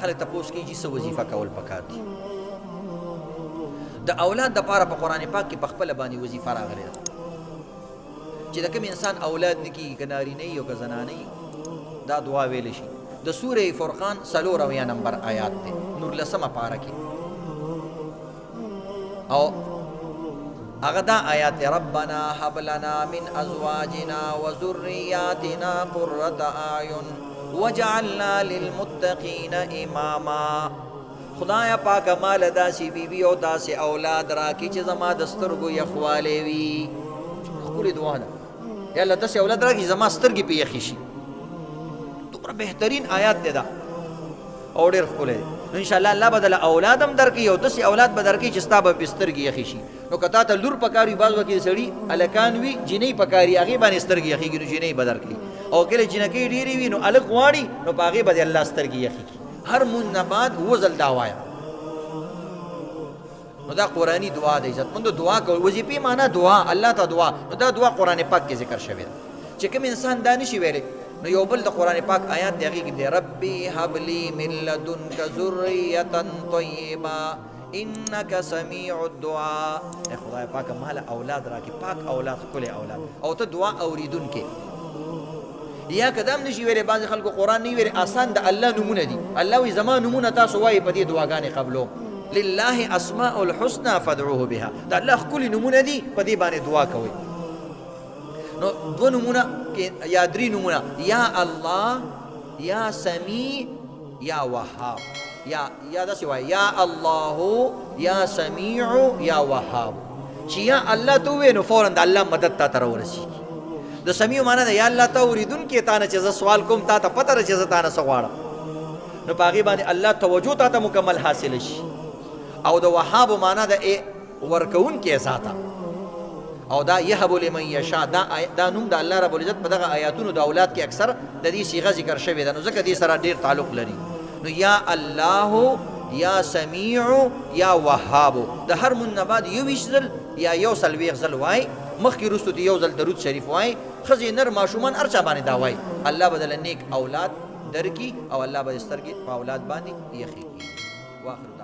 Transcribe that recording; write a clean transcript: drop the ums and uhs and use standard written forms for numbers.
خلک تپوس کیږي څه وظیفه کول پکار دي د اولاد دپاره په قرآن پاک کې په خپله باندې وظیفه راغلې ده چې د کوم انسان اولاد نه کېږي که نارینه وي او که زنانه وي دا دعا ویلی شي د سوره فرقان 4 نمبر آیات دی 19 پاره کې او هغه دا آیات دی ربنا هب لنا من ازواجنا وذرياتنا قرة اعین وجعلنا للمتقین اماما خدایا پاک مال داسې بیبي او داسې اولاد راکړي چې زما د سترګو یخوالی وي ښکلې دعا ده یا الله داسې اولاد راکړي زما سترګې پې یخې شي دومره بهترین آیات دی دا او ډېر ښکلی دی نو انشاءالله الله به دله اولاد هم درکوي او داسې اولاد به درکوي چې ستا به پې سترګې یخې شي نو که تا ته لور پکار وي بعض وکې د سړي هلکان وي جینۍ پکار وي هغې باندې سترګې یخېږي نو جینۍ به درکړي او کله جینکۍ ډېرې وي نو هلک غواړي نو په هغې به د الله سترګې یخې کړي هر مونځ نه بعد وزل دا وایم نو دا قرآنی دعا ده عزتمندو دعا کول وظیفې معنا دعا الله ته دعا نو دا دعا قرآن پاک کې ذکر شوې ده چې کوم انسان دا نشي ویلی نو یو بل د قرآن پاک آیات دی هغې کې دی ربي هب لي من لدنک ذریة طیبه انک سمیع الدعاء ای خدای پاک مال اولاد راکړي پاک اولاد ښکلی اولاد او ته دعا اورېدونکې یا کدام نشي ویلی بعضې خلکو قرآن نه ویلی آسان د الله نومونه دي الله وایي زما نومونه تاسو وایي په دې دعاګانې قبلوم لله اسماء الحسنى فادعوه بها د الله ښکلي نومونه دي په دې باندې دعا کوئ نو دو نمونه یا درې نمونه یا الله یا سمیع یا وهاب یا داسې وایي یا الله یا سمیع یا وهاب چې یا الله ته ووایې نو فورا د الله مدد تا ته راورسېږي د سمیع معنا ده یا الله ته اورېدونکې تا نه چې زه سوال کوم تا ته پته ده چې زه تا نه څه غواړم نو په هغې باندې الله توجه تا ته مکمل حاصله شي او د وهاب معنا ده ورکوونکې ذاته او دا یهب لمن یشاء دا نوم د الله رب العزت په دغه آیاتونو د اولاد کې اکثر د دې صیغه ذکر شوې ده نو ځکه دې سره ډېر تعلق لري نو یا الله یا سمیع یا وهاب د هر مونځ نه بعد یو ویشت ځل یا یو څلوېښت ځل وایي مخکې وروستو د یو ځل درود شریف وایي ښځې نر ماشومان هر چا باندې دا وایي الله به دله نیک اولاد درکړي او الله به د سترګې په اولاد باندې یخې کړي واخر